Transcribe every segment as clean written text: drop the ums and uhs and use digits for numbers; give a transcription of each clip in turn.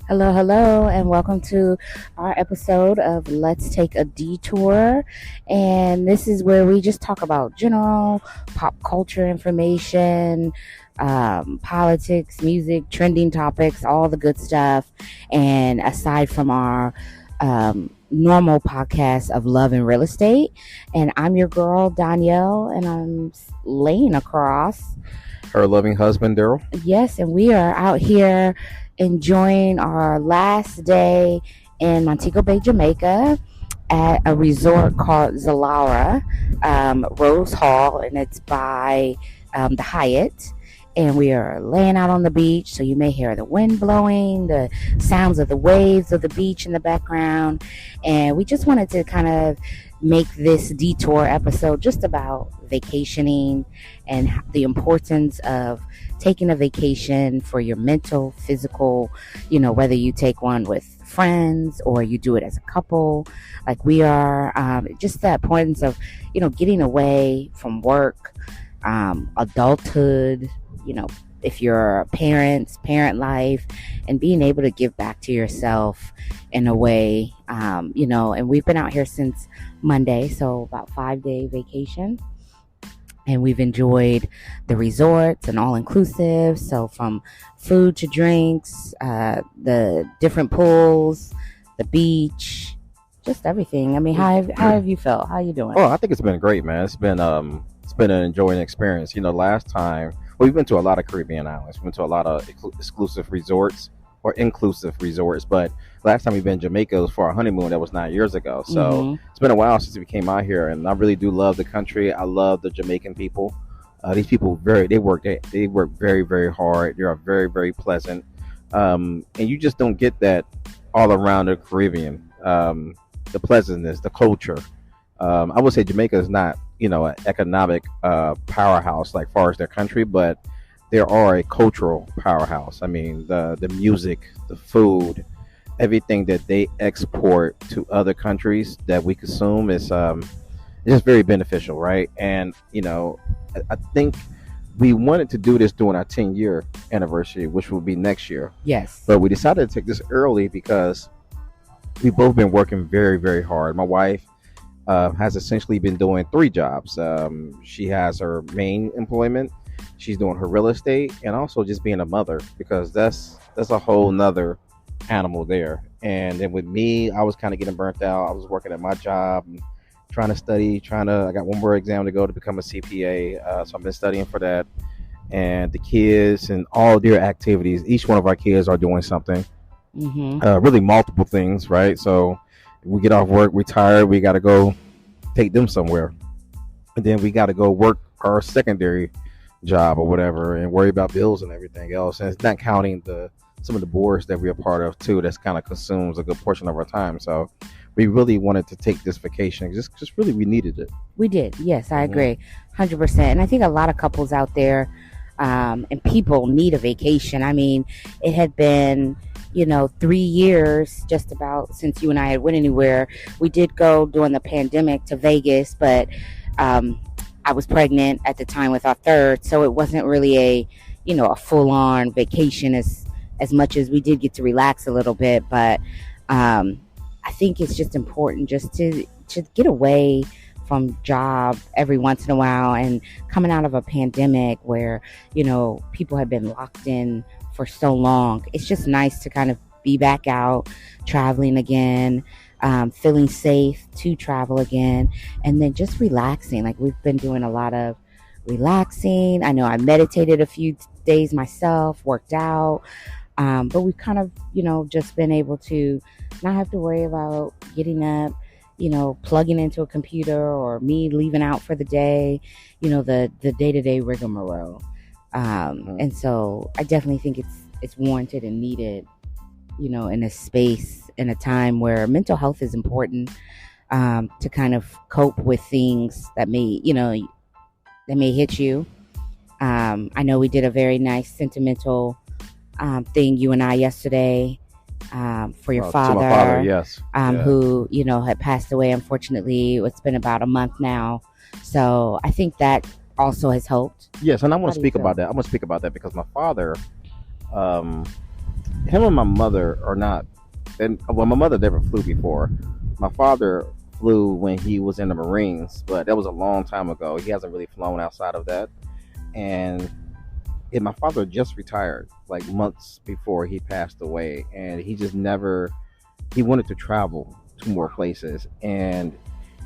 Hello, hello, and welcome to our episode of Let's Take a Detour. And this is where we just talk about general pop culture information, politics, music, trending topics, all the good stuff. And aside from our normal podcast of love and real estate. And I'm your girl, Danielle, and I'm laying across. Her loving husband, Daryl. Yes, and we are out here enjoying our last day in Montego Bay, Jamaica, at a resort called Zalara Rose Hall, and it's by the Hyatt. And we are laying out on the beach, so you may hear the wind blowing, the sounds of the waves of the beach in the background. And we just wanted to kind of make this detour episode just about vacationing and the importance of taking a vacation for your mental, physical, whether you take one with friends or you do it as a couple, like we are, just the importance of, getting away from work, adulthood, if you're parent life, and being able to give back to yourself in a way, and we've been out here since Monday, so about 5-day vacation. And we've enjoyed the resorts and all inclusive. So from food to drinks, the different pools, the beach, just everything. I mean, how have you felt? How you doing? Oh, I think it's been great, man. It's been an enjoying experience. Last time we've been to a lot of Caribbean islands. We've been to a lot of exclusive resorts or inclusive resorts, but last time we've been in Jamaica was for our honeymoon. That was 9 years ago. So It's been a while since we came out here, and I really do love the country. I love the Jamaican people. These people they work very, very hard. They are very, very pleasant, and you just don't get that all around the Caribbean. The pleasantness, the culture. I would say Jamaica is not, an economic powerhouse like far as their country, but they are a cultural powerhouse. I mean, the music, the food, everything that they export to other countries that we consume is just very beneficial, right? And I think we wanted to do this during our 10-year anniversary, which will be next year. Yes. But we decided to take this early because we've both been working very, very hard. My wife has essentially been doing 3 jobs. She has her main employment. She's doing her real estate and also just being a mother, because that's a whole nother animal there. And then with me, I was kind of getting burnt out. I was working at my job and trying to study, I got one more exam to go to become a CPA. So I've been studying for that. And the kids and all their activities, each one of our kids are doing something, really multiple things, right? So we get off work, we tired, we got to go take them somewhere. And then we got to go work our secondary job or whatever and worry about bills and everything else. And it's not counting some of the boards that we're a part of too. That's kind of consumes a good portion of our time. So we really wanted to take this vacation. Just really, we needed it. We did. Yes, I agree. 100%. And I think a lot of couples out there, and people need a vacation. I mean, it had been, 3 years just about since you and I had went anywhere. We did go during the pandemic to Vegas, but, I was pregnant at the time with our third, so it wasn't really a full-on vacation as much as we did get to relax a little bit. But I think it's just important just to get away from job every once in a while, and coming out of a pandemic where people have been locked in for so long. It's just nice to kind of be back out traveling again, feeling safe to travel again, and then just relaxing. Like, we've been doing a lot of relaxing. I know I meditated a few days myself, worked out, but we've kind of just been able to not have to worry about getting up, plugging into a computer, or me leaving out for the day, the day-to-day rigmarole. And so I definitely think it's warranted and needed, in a space, in a time where mental health is important, to kind of cope with things that may hit you. I know we did a very nice sentimental thing, you and I, yesterday, for your father. To my father, yes. Who, had passed away, unfortunately. It's been about a month now. So I think that also has helped. Yes, and I want to speak about that. I want to speak about that because my father, him and my mother are not. And well, my mother never flew before. My father flew when he was in the Marines, but that was a long time ago. He hasn't really flown outside of that. And my father just retired like months before he passed away, and he just never. He wanted to travel to more places, and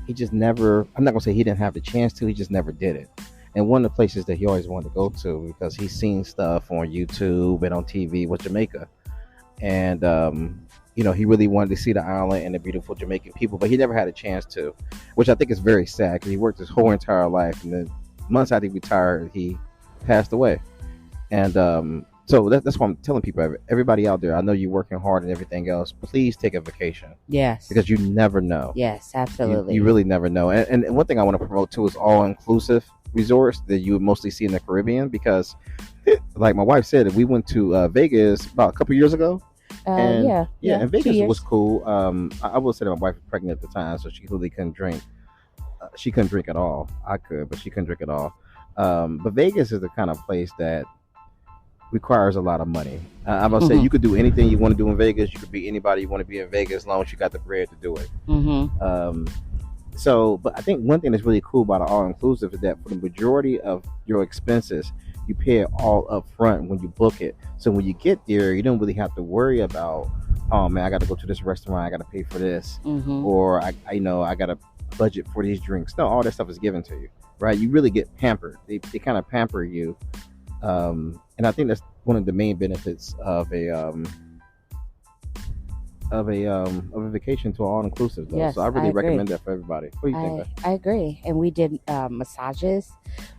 he just never. I'm not gonna say he didn't have the chance to. He just never did it. And one of the places that he always wanted to go to because he's seen stuff on YouTube and on TV was Jamaica, and he really wanted to see the island and the beautiful Jamaican people, but he never had a chance to, which I think is very sad because he worked his whole entire life, and then months after he retired, he passed away. And so that's why I'm telling people, everybody out there, I know you're working hard and everything else. Please take a vacation Yes. because you never know. Yes, absolutely. You really never know. And one thing I want to promote too is all inclusive resorts that you would mostly see in the Caribbean because, like my wife said, we went to Vegas about a couple years ago. And and Vegas was cool. I will say that my wife was pregnant at the time, so she really couldn't drink. She couldn't drink at all. I could, but she couldn't drink at all. But Vegas is the kind of place that requires a lot of money. I'm about to say you could do anything you want to do in Vegas. You could be anybody you want to be in Vegas as long as you got the bread to do it. But I think one thing that's really cool about an all-inclusive is that for the majority of your expenses, you pay it all up front when you book it. So when you get there, you don't really have to worry about, oh man, I got to go to this restaurant, I got to pay for this, or I got to budget for these drinks. No, all that stuff is given to you, right? You really get pampered. They kind of pamper you, and I think that's one of the main benefits of a vacation to all inclusive though. Yes, so I really recommend that for everybody. What do you think? I agree. And we did massages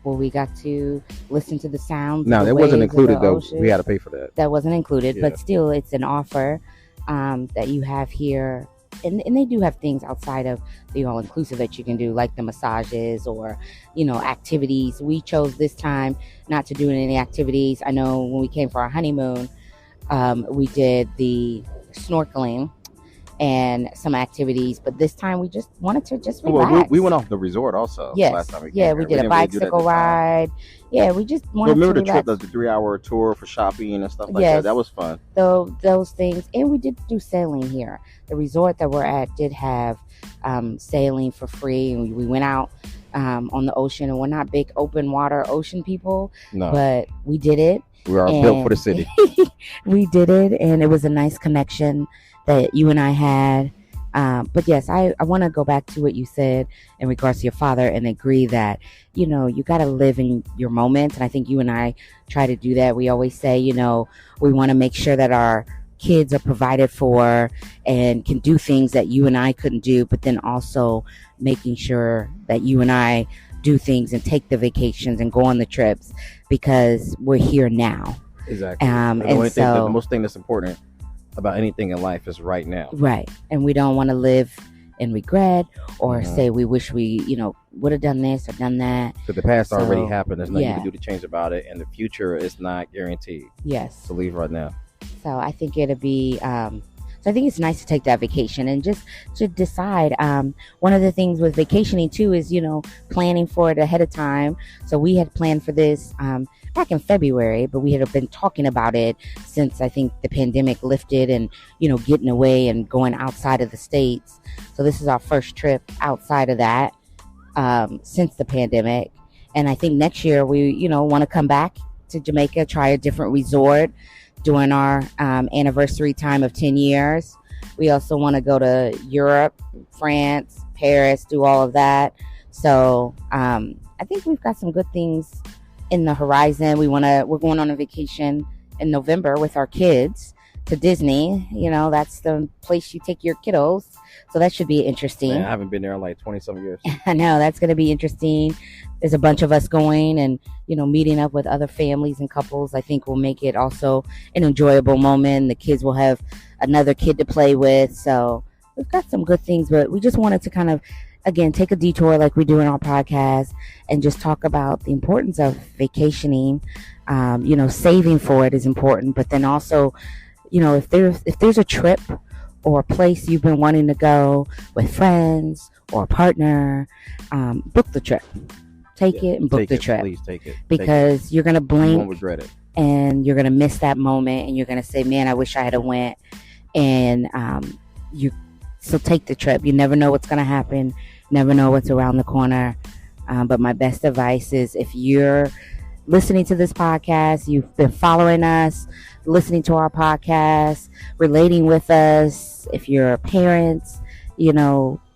where we got to listen to the sounds. No, that wasn't included though. We had to pay for that. That wasn't included, but still it's an offer that you have here. And they do have things outside of the all-inclusive that you can do, like the massages or, activities. We chose this time not to do any activities. I know when we came for our honeymoon, we did the snorkeling and some activities, but this time we just wanted to just relax. Well, we went off the resort also. Yes. Last time we we did a bicycle ride. Yeah, we just wanted to remember the trip, the 3-hour tour for shopping and stuff like that. That was fun. Those things, and we did do sailing here. The resort that we're at did have sailing for free, and we went out on the ocean. And we're not big open water ocean people, but we did it. We are built for the city. We did it, and it was a nice connection that you and I had. But yes, I want to go back to what you said in regards to your father and agree that, you got to live in your moment. And I think you and I try to do that. We always say, we want to make sure that our kids are provided for and can do things that you and I couldn't do, but then also making sure that you and I do things and take the vacations and go on the trips because we're here now. Exactly. The most thing that's important about anything in life is right now. Right. And we don't want to live in regret or say we wish we, would have done this or done that. Because the past already happened. There's nothing you can do to change about it. And the future is not guaranteed. Yes. So leave right now. So I think it'll be... So I think it's nice to take that vacation and just to decide. One of the things with vacationing too is, planning for it ahead of time. So we had planned for this back in February, but we had been talking about it since I think the pandemic lifted and, getting away and going outside of the States. So this is our first trip outside of that since the pandemic. And I think next year we, want to come back to Jamaica, try a different resort during our anniversary time of 10 years. We also want to go to Europe, France, Paris, do all of that. So I think we've got some good things in the horizon. We're going on a vacation in November with our kids to Disney. That's the place you take your kiddos. So that should be interesting. Man, I haven't been there in like 20-some years. I know, that's going to be interesting. There's a bunch of us going and, meeting up with other families and couples. I think will make it also an enjoyable moment. The kids will have another kid to play with. So we've got some good things, but we just wanted to kind of, again, take a detour like we do in our podcast and just talk about the importance of vacationing. Saving for it is important, but then also, if there's a trip or a place you've been wanting to go with friends or a partner, book the trip. take Yeah, it and book take the it. trip, Please take it. Take it. because you're gonna You won't blink regret it. and you're gonna miss that moment, and you're gonna say, "Man, I wish I had a went." And you so take the trip. You never know what's gonna happen. Never know what's around the corner. But my best advice is, if you're listening to this podcast, you've been following us, listening to our podcast, relating with us. If you're parents,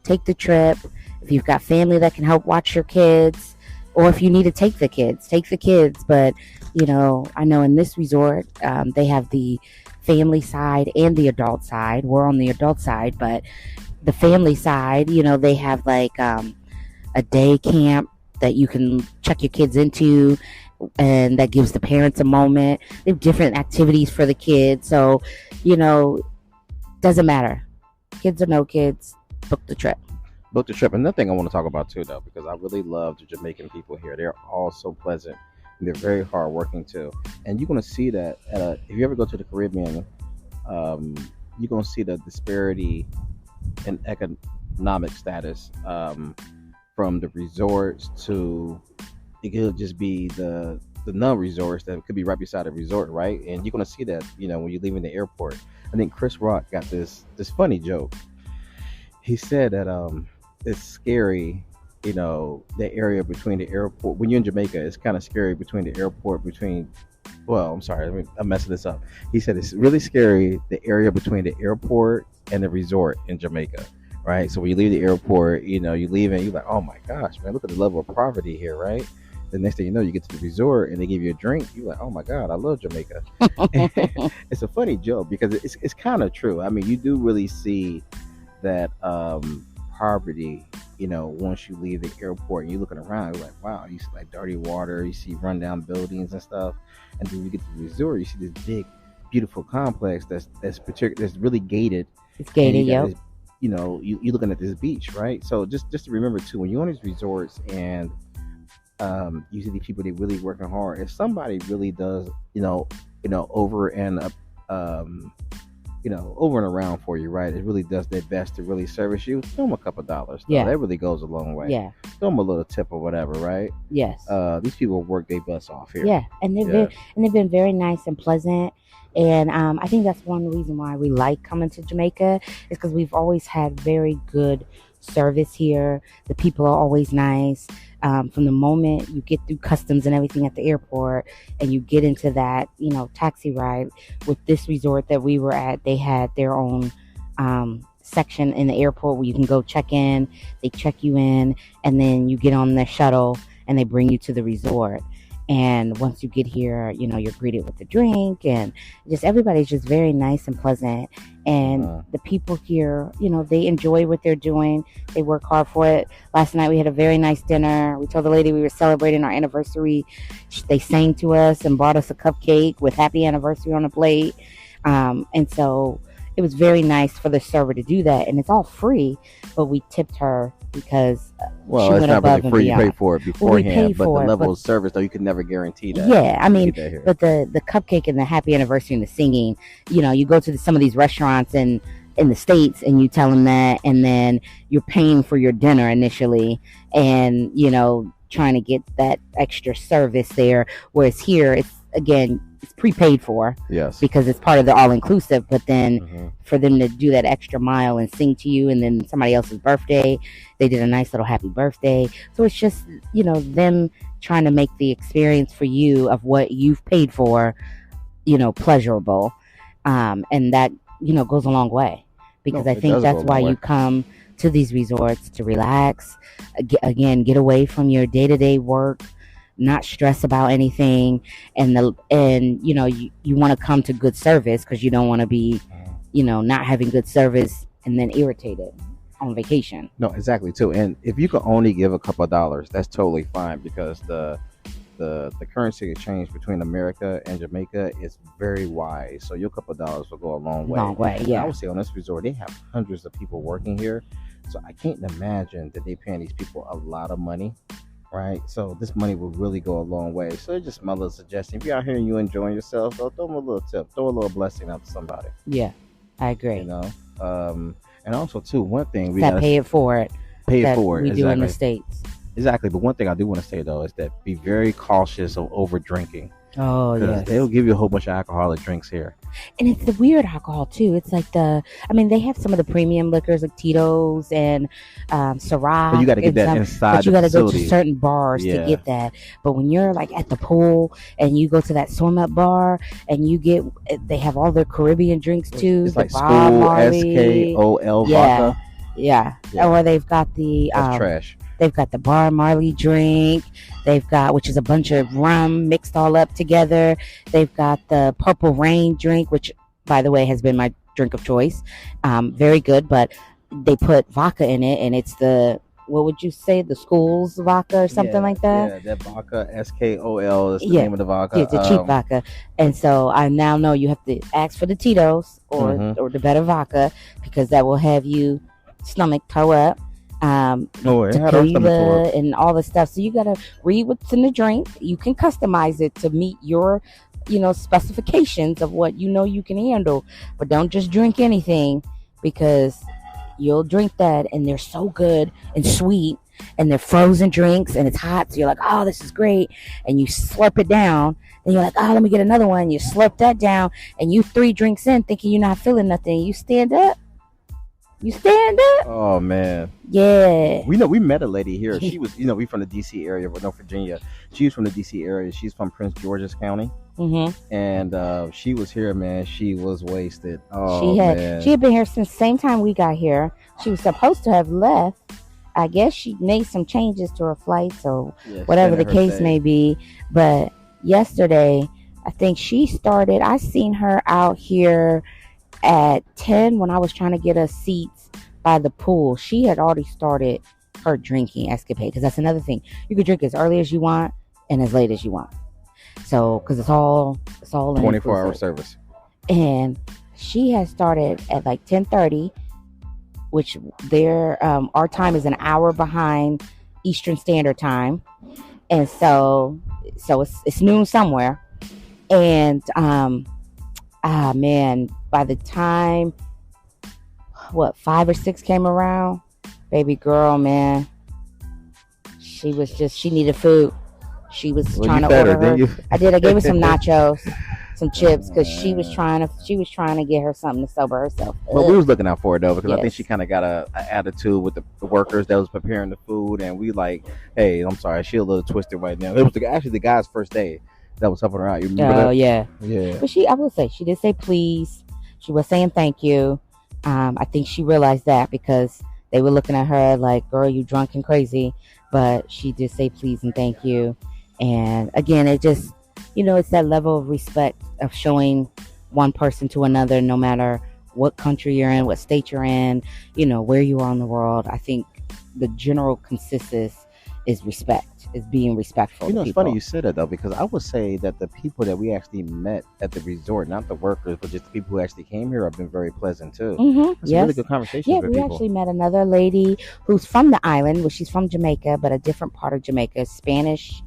take the trip. If you've got family that can help watch your kids, or if you need to take the kids, take the kids. But, I know in this resort, they have the family side and the adult side. We're on the adult side, but the family side, they have like a day camp that you can check your kids into, and that gives the parents a moment. They have different activities for the kids. So, doesn't matter. Kids or no kids, book the trip. Book the trip. Another thing I want to talk about too, though, because I really love the Jamaican people here. They're all so pleasant. And they're very hardworking too. And you're going to see that if you ever go to the Caribbean, you're going to see the disparity in economic status, from the resorts to, it could just be the non-resorts that could be right beside the resort, right? And you're going to see that, when you're leaving the airport. I think Chris Rock got this funny joke. He said that it's scary, the area between the airport. When you're in Jamaica, it's kind of scary between the airport, well, I'm sorry, I'm messing this up. He said it's really scary, the area between the airport and the resort in Jamaica, right? So when you leave the airport, you leave and you're like, oh my gosh, man, look at the level of poverty here, right? The next thing you know, you get to the resort and they give you a drink. You're like, oh my God, I love Jamaica. It's a funny joke because it's kind of true. I mean, you do really see that poverty, once you leave the airport and you're looking around, you're like, wow, you see like dirty water, you see rundown buildings and stuff. And then you get to the resort, you see this big, beautiful complex that's really gated. It's gated, yep. You're looking at this beach, right? So just to remember too, when you're on these resorts and you see these people, they really working hard. If somebody really does, over and over and around for you, right? It really does their best to really service you. Throw them a couple dollars. Yeah, that really goes a long way. Yeah, throw them a little tip or whatever, right? Yes. These people work their butts off here. Yeah, and they've been very nice and pleasant. And I think that's one reason why we like coming to Jamaica, is because we've always had very good service here. The people are always nice. From the moment you get through customs and everything at the airport and you get into that, taxi ride. With this resort that we were at, they had their own section in the airport where you can go check in. They check you in, and then you get on the shuttle and they bring you to the resort. And once you get here, you're greeted with a drink, and just everybody's just very nice and pleasant. And the people here, they enjoy what they're doing. They work hard for it. Last night we had a very nice dinner. We told the lady we were celebrating our anniversary. They sang to us and brought us a cupcake with happy anniversary on a plate. And so it was very nice for the server to do that. And it's all free, but we tipped her because she went above and beyond. You pay for it beforehand, but the level of service, though, you could never guarantee that. Yeah, I mean, but the cupcake and the happy anniversary and the singing, you go to some of these restaurants in the States and you tell them that, and then you're paying for your dinner initially, and trying to get that extra service there. Whereas here, it's prepaid for. Yes. Because it's part of the all-inclusive. But then for them to do that extra mile and sing to you, and then somebody else's birthday, they did a nice little happy birthday. So it's just, them trying to make the experience for you of what you've paid for, pleasurable. And that, goes a long way. Because I think that's why you come to these resorts, to relax, get away from your day-to-day work, not stress about anything, and you want to come to good service, because you don't want to be not having good service and then irritated on vacation. No, exactly too. And if you can only give a couple of dollars, that's totally fine, because the currency exchange between America and Jamaica is very wide. So your couple of dollars will go a long way. Yeah. I would say on this resort, they have hundreds of people working here. So I can't imagine that they're paying these people a lot of money, right? So this money will really go a long way. So it's just my little suggestion. If you're out here and you're enjoying yourself, throw them a little tip. Throw a little blessing out to somebody. Yeah, I agree. And also too, one thing we got to pay it forward. Pay it forward. We do in the States. Exactly. But one thing I do want to say though is that be very cautious of over drinking Oh because they'll yes. give you a whole bunch of alcoholic drinks here. And it's the weird alcohol too. It's like I mean, they have some of the premium liquors like Tito's and But you Ciroc got to get and that some, inside but you the got to go to facility. certain bars to Yeah. get that. But when you're like at the pool and you go to that swim up bar and they have all their Caribbean drinks too, It's the like Bob school Marley, SKOL yeah, vodka. yeah, Yeah, or they've got the that's trash. they've got the Bar Marley drink. They've got, which is a bunch of rum mixed all up together. They've got the Purple Rain drink, which, by the way, has been my drink of choice. Very good, but they put vodka in it, and it's what would you say, the school's vodka or something Yeah, like that? yeah, that vodka SKOL is the Yeah, name of the yeah, vodka. it's a cheap vodka. And so I now know you have to ask for the Tito's Mhm. or the better vodka because that will have you stomach toe up. Oh, it had our stomach tore Tequila up. and all the stuff. So you gotta read what's in the drink. You can customize it to meet your, specifications of what you can handle. But don't just drink anything because you'll drink that and they're so good and sweet and they're frozen drinks and it's hot. So you're like, oh, this is great. And you slurp it down. Then you're like, oh, let me get another one. You slurp that down and you 3 drinks in thinking you're not feeling nothing. You stand up. You stand up. Oh man. Yeah. We met a lady here. She was, we from the DC area, but North Virginia. She's from the DC area. She's from Prince George's County. And she was here, man. She was wasted. Oh man. She had been here since the same time we got here. She was supposed to have left. I guess she made some changes to her flights or whatever the case may be. But yesterday, I think she started. I seen her out here at 10 when I was trying to get us seats by the pool. She had already started her drinking escapade because that's another thing. You can drink as early as you want and as late as you want. So, because it's all 24-hour service. And she has started at like 10:30, which our time is an hour behind Eastern Standard Time, and so it's noon somewhere. And man, by the time 5 or 6 came around, baby girl, man, she needed food. She was trying to order her. I did. I gave her some nachos, some chips, because she was trying to get her something to sober herself. But we was looking out for her though, because Yes. I think she kind of got a attitude with the workers that was preparing the food, and we like, hey, I'm sorry, she a little twisted right now. It was actually the guy's first day that was helping her out. You remember that? Oh yeah. Yeah. But I will say, she did say please. She was saying thank you. I think she realized that because they were looking at her like, girl, you drunk and crazy. But she did say please and thank you. And again, it just, it's that level of respect of showing one person to another, no matter what country you're in, what state you're in, where you are in the world. I think the general consensus is respect, is being respectful. It's funny you said that though, because I would say that the people that we actually met at the resort, not the workers, but just the people who actually came here, have been very pleasant too. It's a really good conversation. Yeah, with we people. actually met another lady who's from the island. Well, she's from Jamaica, but a different part of Jamaica, Spanish.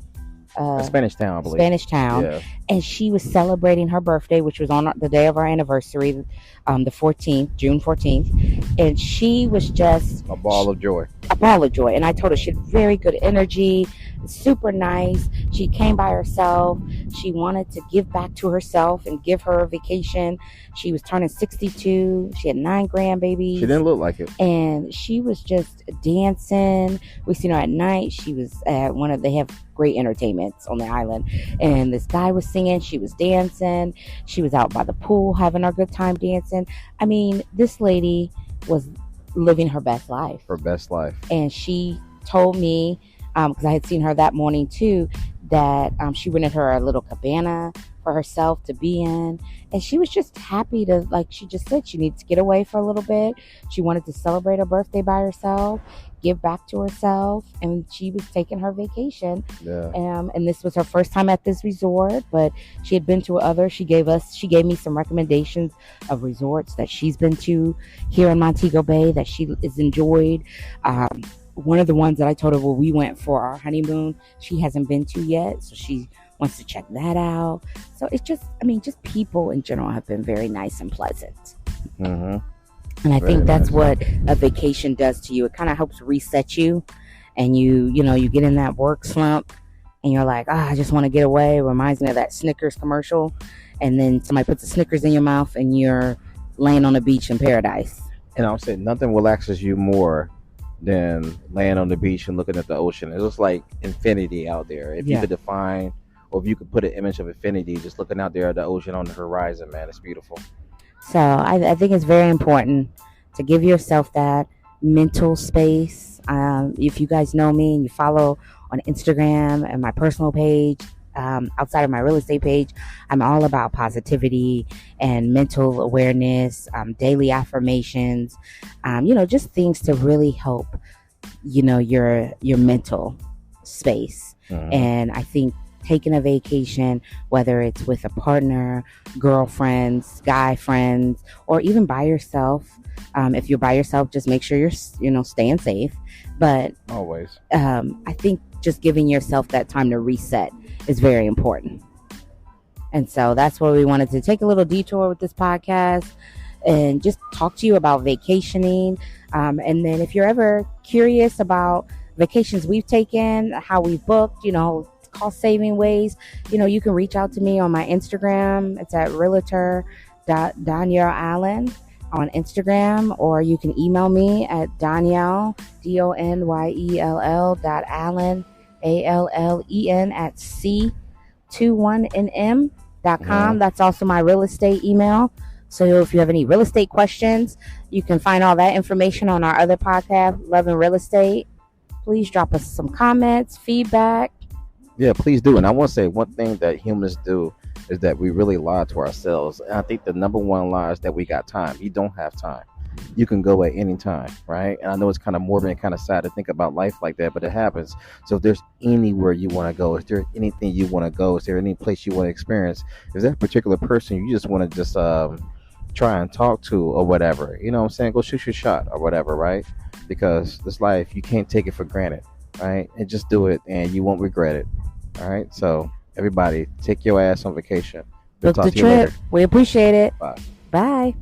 Spanish Town, I believe. Spanish Town. Yeah. And she was celebrating her birthday, which was on the day of our anniversary, the 14th, June 14th. And she was just a ball of joy. A ball of joy. And I told her she had very good energy, super nice. She came by herself. She wanted to give back to herself and give her a vacation. She was turning 62. She had 9 grandbabies. She didn't look like it. And she was just dancing. We seen her at night. She was at they have great entertainments on the island. And this guy was singing. She was dancing. She was out by the pool having a good time dancing. I mean, this lady was living her best life. Her best life. And she told me, because I had seen her that morning too, that she rented her a little cabana for herself to be in. And she was just happy to, like she just said, she needs to get away for a little bit. She wanted to celebrate her birthday by herself, give back to herself, and she was taking her vacation. Yeah. And this was her first time at this resort, but she had been to other. She gave me some recommendations of resorts that she's been to here in Montego Bay that she has enjoyed. One of the ones that I told her, well, we went for our honeymoon, she hasn't been to yet, so she wants to check that out. So it's just people in general have been very nice and pleasant. Mm-hmm. And I think that's what a vacation does to you. It kind of helps reset you and you get in that work slump, and you're like, I just want to get away. It reminds me of that Snickers commercial. And then somebody puts a Snickers in your mouth, and you're laying on the beach in paradise. And I'll say nothing relaxes you more than laying on the beach and looking at the ocean. It's just like infinity out there. If you Yeah. could define, or if you could put an image of infinity, just looking out there at the ocean on the horizon, man, it's beautiful. So I think it's very important to give yourself that mental space. If you guys know me and you follow on Instagram and my personal page, outside of my real estate page, I'm all about positivity and mental awareness, daily affirmations, just things to really help, your mental space. And I think taking a vacation, whether it's with a partner, girlfriends, guy friends, or even by yourself. If you're by yourself, just make sure you're, staying safe. But Always. I think just giving yourself that time to reset is very important. And so that's why we wanted to take a little detour with this podcast and just talk to you about vacationing. And then if you're ever curious about vacations we've taken, how we've booked, cost saving ways, you can reach out to me on my Instagram. It's at realtor.Danielle Allen on Instagram, or you can email me at Danielle, DONYELL.Allen, ALLEN at C21NM.com. That's also my real estate email. So if you have any real estate questions, you can find all that information on our other podcast, Love and Real Estate. Please drop us some comments, feedback. Yeah, please do. And I want to say one thing that humans do is that we really lie to ourselves. And I think the number one lie is that we got time. You don't have time. You can go at any time, right? And I know it's kind of morbid and kind of sad to think about life like that, but it happens. So if there's anywhere you want to go, is there anything you want to go, is there any place you want to experience, is that particular person you just want to just try and talk to or whatever, you know what I'm saying? Go shoot your shot or whatever, right? Because this life, you can't take it for granted, right? And just do it and you won't regret it. All right. So everybody, take your ass on vacation. Book the trip. We appreciate it. Bye. Bye.